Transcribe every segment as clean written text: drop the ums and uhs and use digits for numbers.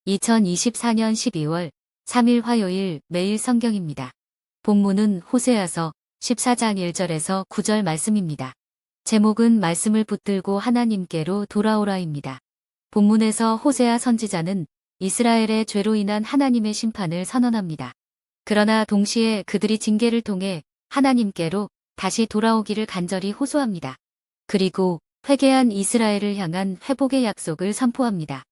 2024년 12월 3일 화요일 매일 성경입니다. 본문은 호세아서 14장 1절에서 9절 말씀입니다. 제목은 말씀을 붙들고 하나님께로 돌아오라입니다. 본문에서 호세아 선지자는 이스라엘의 죄로 인한 하나님의 심판을 선언합니다. 그러나 동시에 그들이 징계를 통해 하나님께로 다시 돌아오기를 간절히 호소합니다. 그리고 회개한 이스라엘을 향한 회복의 약속을 선포합니다.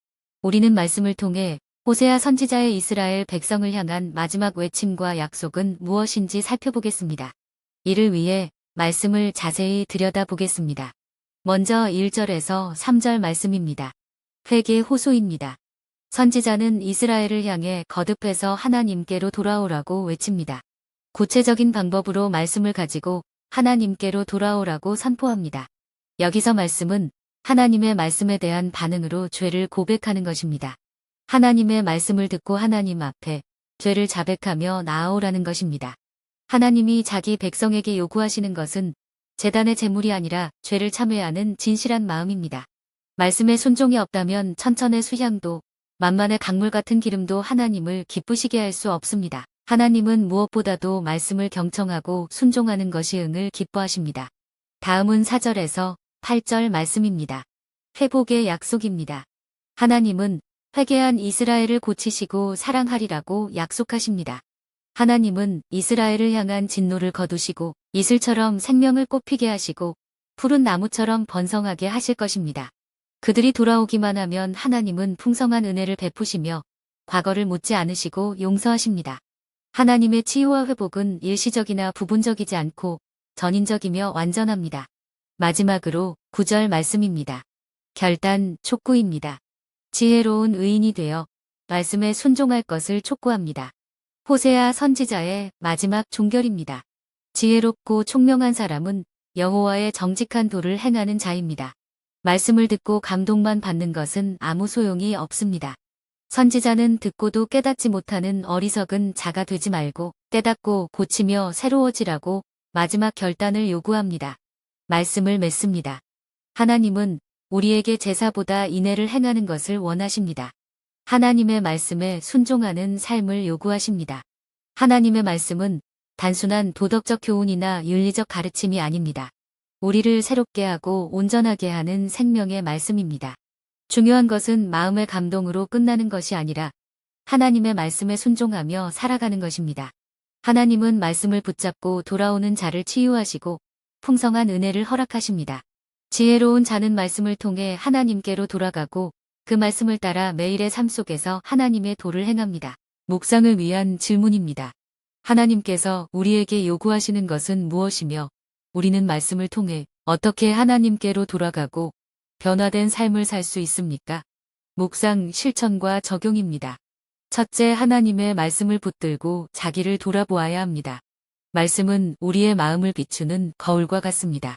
우리는 말씀을 통해 호세아 선지자의 이스라엘 백성을 향한 마지막 외침과 약속은 무엇인지 살펴보겠습니다. 이를 위해 말씀을 자세히 들여다보겠습니다. 먼저 1절에서 3절 말씀입니다. 회개 호소입니다. 선지자는 이스라엘을 향해 거듭해서 하나님께로 돌아오라고 외칩니다. 구체적인 방법으로 말씀을 가지고 하나님께로 돌아오라고 선포합니다. 여기서 말씀은 하나님의 말씀에 대한 반응으로 죄를 고백하는 것입니다. 하나님의 말씀을 듣고 하나님 앞에 죄를 자백하며 나아오라는 것입니다. 하나님이 자기 백성에게 요구하시는 것은 제단의 제물이 아니라 죄를 참회하는 진실한 마음입니다. 말씀에 순종이 없다면 천천의 수향도 만만의 강물 같은 기름도 하나님을 기쁘시게 할 수 없습니다. 하나님은 무엇보다도 말씀을 경청하고 순종하는 것이 응을 기뻐하십니다. 다음은 4절에서 8절 말씀입니다. 회복의 약속입니다. 하나님은 회개한 이스라엘을 고치시고 사랑하리라고 약속하십니다. 하나님은 이스라엘을 향한 진노를 거두시고 이슬처럼 생명을 꽃피게 하시고 푸른 나무처럼 번성하게 하실 것입니다. 그들이 돌아오기만 하면 하나님은 풍성한 은혜를 베푸시며 과거를 묻지 않으시고 용서하십니다. 하나님의 치유와 회복은 일시적이나 부분적이지 않고 전인적이며 완전합니다. 마지막으로 9절 말씀입니다. 결단 촉구입니다. 지혜로운 의인이 되어 말씀에 순종할 것을 촉구합니다. 호세아 선지자의 마지막 종결입니다. 지혜롭고 총명한 사람은 여호와의 정직한 도를 행하는 자입니다. 말씀을 듣고 감동만 받는 것은 아무 소용이 없습니다. 선지자는 듣고도 깨닫지 못하는 어리석은 자가 되지 말고 깨닫고 고치며 새로워지라고 마지막 결단을 요구합니다. 말씀을 맺습니다. 하나님은 우리에게 제사보다 인애를 행하는 것을 원하십니다. 하나님의 말씀에 순종하는 삶을 요구하십니다. 하나님의 말씀은 단순한 도덕적 교훈이나 윤리적 가르침이 아닙니다. 우리를 새롭게 하고 온전하게 하는 생명의 말씀입니다. 중요한 것은 마음의 감동으로 끝나는 것이 아니라 하나님의 말씀에 순종하며 살아가는 것입니다. 하나님은 말씀을 붙잡고 돌아오는 자를 치유하시고 풍성한 은혜를 허락하십니다. 지혜로운 자는 말씀을 통해 하나님께로 돌아가고 그 말씀을 따라 매일의 삶 속에서 하나님의 도를 행합니다. 묵상을 위한 질문입니다. 하나님께서 우리에게 요구하시는 것은 무엇이며 우리는 말씀을 통해 어떻게 하나님께로 돌아가고 변화된 삶을 살 수 있습니까? 묵상 실천과 적용입니다. 첫째, 하나님의 말씀을 붙들고 자기를 돌아보아야 합니다. 말씀은 우리의 마음을 비추는 거울과 같습니다.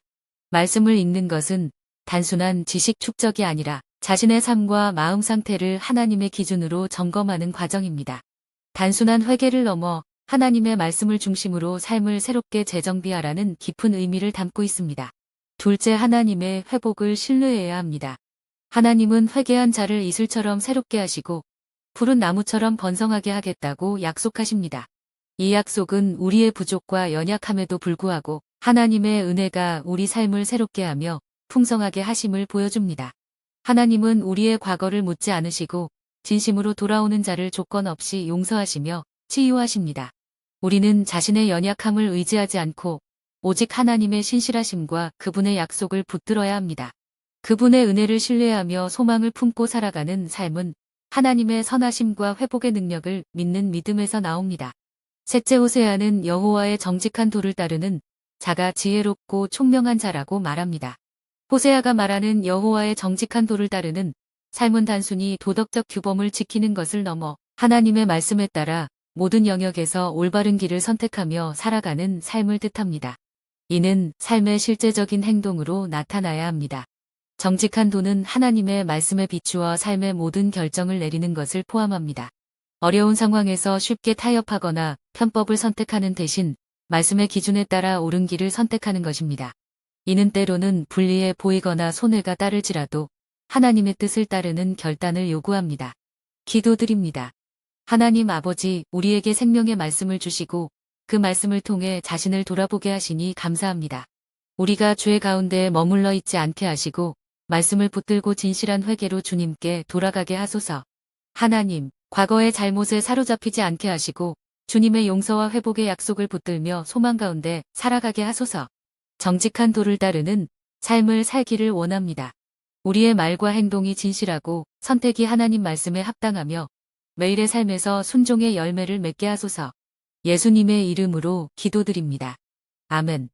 말씀을 읽는 것은 단순한 지식 축적이 아니라 자신의 삶과 마음 상태를 하나님의 기준으로 점검하는 과정입니다. 단순한 회개를 넘어 하나님의 말씀을 중심으로 삶을 새롭게 재정비하라는 깊은 의미를 담고 있습니다. 둘째, 하나님의 회복을 신뢰해야 합니다. 하나님은 회개한 자를 이슬처럼 새롭게 하시고 푸른 나무처럼 번성하게 하겠다고 약속하십니다. 이 약속은 우리의 부족과 연약함에도 불구하고 하나님의 은혜가 우리 삶을 새롭게 하며 풍성하게 하심을 보여줍니다. 하나님은 우리의 과거를 묻지 않으시고 진심으로 돌아오는 자를 조건 없이 용서하시며 치유하십니다. 우리는 자신의 연약함을 의지하지 않고 오직 하나님의 신실하심과 그분의 약속을 붙들어야 합니다. 그분의 은혜를 신뢰하며 소망을 품고 살아가는 삶은 하나님의 선하심과 회복의 능력을 믿는 믿음에서 나옵니다. 셋째, 호세아는 여호와의 정직한 도를 따르는 자가 지혜롭고 총명한 자라고 말합니다. 호세아가 말하는 여호와의 정직한 도를 따르는 삶은 단순히 도덕적 규범을 지키는 것을 넘어 하나님의 말씀에 따라 모든 영역에서 올바른 길을 선택하며 살아가는 삶을 뜻합니다. 이는 삶의 실제적인 행동으로 나타나야 합니다. 정직한 도는 하나님의 말씀에 비추어 삶의 모든 결정을 내리는 것을 포함합니다. 어려운 상황에서 쉽게 타협하거나 편법을 선택하는 대신 말씀의 기준에 따라 옳은 길을 선택하는 것입니다. 이는 때로는 불리해 보이거나 손해가 따를지라도 하나님의 뜻을 따르는 결단을 요구합니다. 기도드립니다. 하나님 아버지, 우리에게 생명의 말씀을 주시고 그 말씀을 통해 자신을 돌아보게 하시니 감사합니다. 우리가 죄 가운데 머물러 있지 않게 하시고 말씀을 붙들고 진실한 회개로 주님께 돌아가게 하소서. 하나님, 과거의 잘못에 사로잡히지 않게 하시고 주님의 용서와 회복의 약속을 붙들며 소망 가운데 살아가게 하소서. 정직한 도를 따르는 삶을 살기를 원합니다. 우리의 말과 행동이 진실하고 선택이 하나님 말씀에 합당하며 매일의 삶에서 순종의 열매를 맺게 하소서. 예수님의 이름으로 기도드립니다. 아멘.